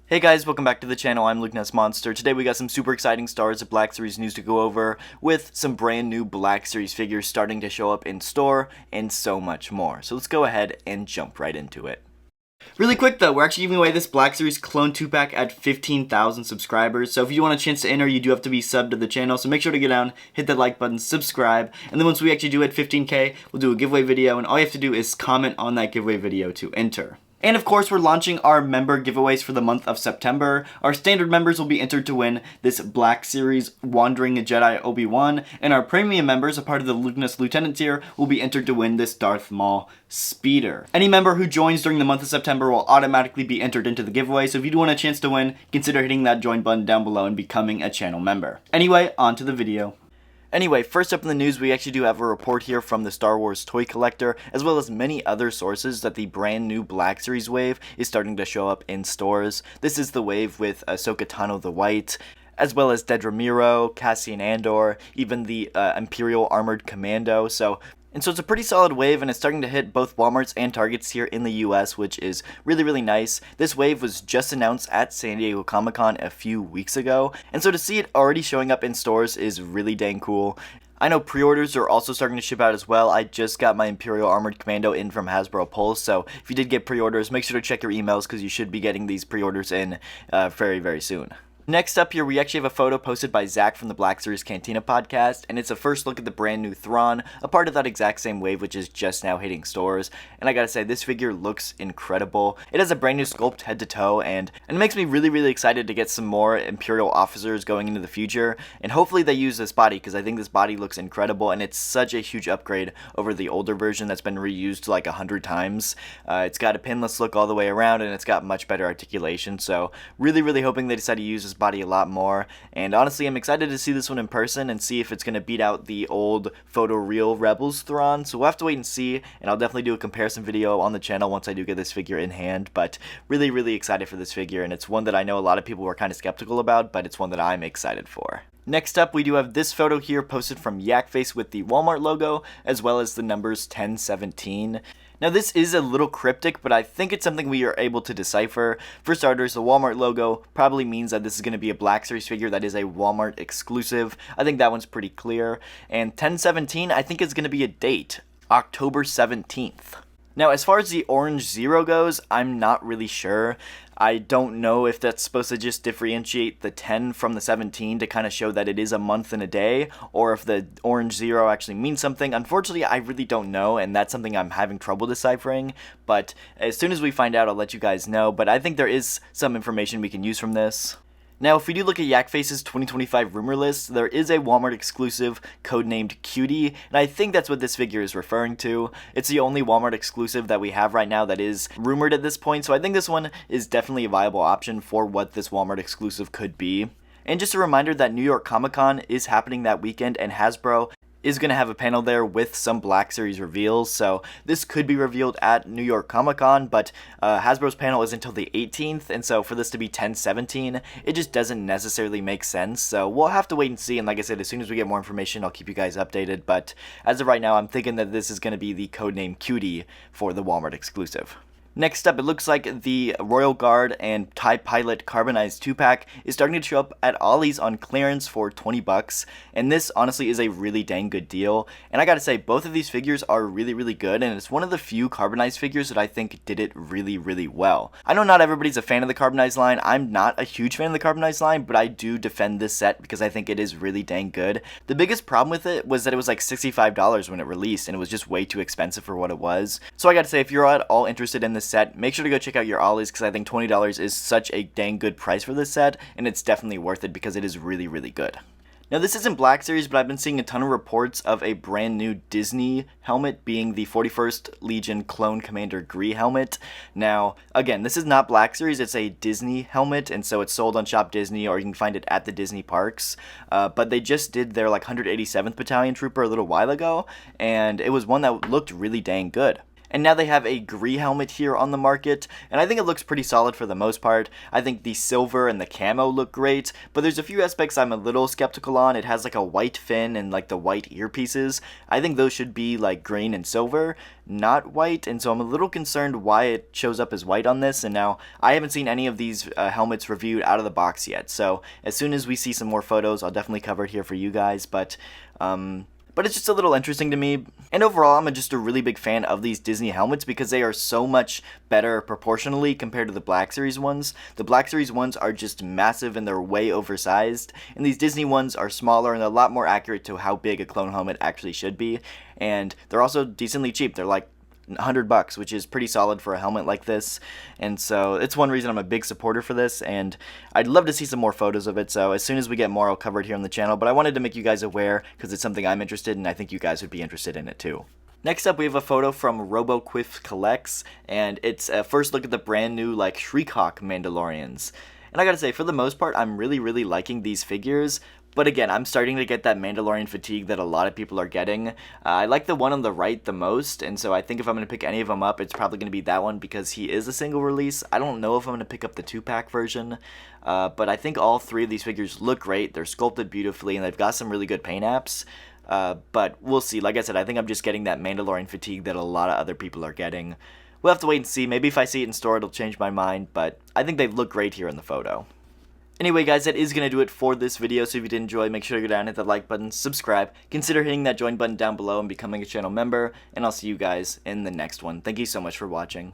Hey guys, welcome back to the channel. I'm Luke Ness Monster. Today we got some super exciting Star Wars Black Series news to go over, with some brand new Black Series figures starting to show up in store, and so much more. So let's go ahead and jump right into it. Really quick though, we're actually giving away this Black Series Clone 2-pack at 15,000 subscribers, so if you want a chance to enter, you do have to be subbed to the channel, so make sure to get down, hit that like button, subscribe, and then once we actually do hit 15k, we'll do a giveaway video, and all you have to do is comment on that giveaway video to enter. And of course, we're launching our member giveaways for the month of September. Our standard members will be entered to win this Black Series Wandering Jedi Obi-Wan, and our premium members, a part of the Luke Ness Lieutenant tier, will be entered to win this Darth Maul Speeder. Any member who joins during the month of September will automatically be entered into the giveaway, so if you do want a chance to win, consider hitting that join button down below and becoming a channel member. Anyway, on to the video. Anyway, first up in the news, we actually do have a report here from the Star Wars toy collector, as well as many other sources, that the brand new Black Series wave is starting to show up in stores. This is the wave with Ahsoka Tano the White, as well as Dedra Meero, Cassian Andor, even the Imperial Armored Commando. So it's a pretty solid wave, and it's starting to hit both Walmarts and Targets here in the US, which is really, really nice. This wave was just announced at San Diego Comic-Con a few weeks ago, and so to see it already showing up in stores is really dang cool. I know pre-orders are also starting to ship out as well. I just got my Imperial Armored Commando in from Hasbro Pulse, so if you did get pre-orders, make sure to check your emails because you should be getting these pre-orders in very, very soon. Next up here, we actually have a photo posted by Zach from the Black Series Cantina podcast, and it's a first look at the brand new Thrawn, a part of that exact same wave which is just now hitting stores, and I gotta say, this figure looks incredible. It has a brand new sculpt head to toe, and it makes me really, really excited to get some more Imperial officers going into the future, and hopefully they use this body, because I think this body looks incredible, and it's such a huge upgrade over the older version that's been reused like 100 times. It's got a pinless look all the way around, and it's got much better articulation, so really, really hoping they decide to use this body a lot more, and honestly I'm excited to see this one in person and see if it's going to beat out the old photoreal Rebels Thrawn, so we'll have to wait and see, and I'll definitely do a comparison video on the channel once I do get this figure in hand, but really, really excited for this figure, and it's one that I know a lot of people were kind of skeptical about, but it's one that I'm excited for. Next up, we do have this photo here posted from Yakface with the Walmart logo, as well as the numbers 1017. Now this is a little cryptic, but I think it's something we are able to decipher. For starters, the Walmart logo probably means that this is going to be a Black Series figure that is a Walmart exclusive. I think that one's pretty clear. And 1017, I think is going to be a date, October 17th. Now, as far as the Orange Zero goes, I'm not really sure. I don't know if that's supposed to just differentiate the 10 from the 17 to kind of show that it is a month and a day, or if the Orange Zero actually means something. Unfortunately, I really don't know, and that's something I'm having trouble deciphering, but as soon as we find out, I'll let you guys know, but I think there is some information we can use from this. Now, if we do look at Yakface's 2025 rumor list, there is a Walmart exclusive codenamed Cutie, and I think that's what this figure is referring to. It's the only Walmart exclusive that we have right now that is rumored at this point, so I think this one is definitely a viable option for what this Walmart exclusive could be. And just a reminder that New York Comic Con is happening that weekend, and Hasbro is going to have a panel there with some Black Series reveals, so this could be revealed at New York Comic Con, but Hasbro's panel is until the 18th, and so for this to be 1017, it just doesn't necessarily make sense, so we'll have to wait and see, and like I said, as soon as we get more information, I'll keep you guys updated, but as of right now, I'm thinking that this is going to be the codename Cutie for the Walmart exclusive. Next up, it looks like the Royal Guard and TIE Pilot Carbonized 2-pack is starting to show up at Ollie's on clearance for 20 bucks, and this honestly is a really dang good deal, and I gotta say, both of these figures are really, really good, and it's one of the few Carbonized figures that I think did it really, really well. I know not everybody's a fan of the Carbonized line. I'm not a huge fan of the Carbonized line, but I do defend this set because I think it is really dang good. The biggest problem with it was that it was like $65 when it released, and it was just way too expensive for what it was. So I gotta say, if you're at all interested in this set, make sure to go check out your Ollie's because I think $20 is such a dang good price for this set, and it's definitely worth it because it is really, really good. Now this isn't Black Series, but I've been seeing a ton of reports of a brand new Disney helmet being the 41st Legion Clone Commander Gree helmet. Now, again, this is not Black Series, it's a Disney helmet, and so it's sold on Shop Disney, or you can find it at the Disney parks. But they just did their like 187th Battalion Trooper a little while ago, and it was one that looked really dang good. And now they have a Gree helmet here on the market, and I think it looks pretty solid for the most part. I think the silver and the camo look great, but there's a few aspects I'm a little skeptical on. It has like a white fin and like the white earpieces. I think those should be like green and silver, not white, and so I'm a little concerned why it shows up as white on this. And now I haven't seen any of these helmets reviewed out of the box yet, so as soon as we see some more photos, I'll definitely cover it here for you guys. But it's just a little interesting to me. And overall, I'm just a really big fan of these Disney helmets because they are so much better proportionally compared to the Black Series ones. The Black Series ones are just massive and they're way oversized, and these Disney ones are smaller and a lot more accurate to how big a clone helmet actually should be. And they're also decently cheap. They're like $100, which is pretty solid for a helmet like this, and so it's one reason I'm a big supporter for this, and I'd love to see some more photos of it, so as soon as we get more I'll cover it here on the channel, but I wanted to make you guys aware because it's something I'm interested in, and I think you guys would be interested in it too. Next up, we have a photo from RoboQuiff Collects, and it's a first look at the brand new like Shriekhawk Mandalorians. And I gotta say, for the most part, I'm really liking these figures. But again, I'm starting to get that Mandalorian fatigue that a lot of people are getting. I like the one on the right the most, and so I think if I'm going to pick any of them up, it's probably going to be that one because he is a single release. I don't know if I'm going to pick up the 2-pack version, but I think all 3 of these figures look great. They're sculpted beautifully, and they've got some really good paint apps. But we'll see. Like I said, I think I'm just getting that Mandalorian fatigue that a lot of other people are getting. We'll have to wait and see. Maybe if I see it in store, it'll change my mind, but I think they look great here in the photo. Anyway guys, that is going to do it for this video, so if you did enjoy, make sure to go down and hit that like button, subscribe, consider hitting that join button down below and becoming a channel member, and I'll see you guys in the next one. Thank you so much for watching.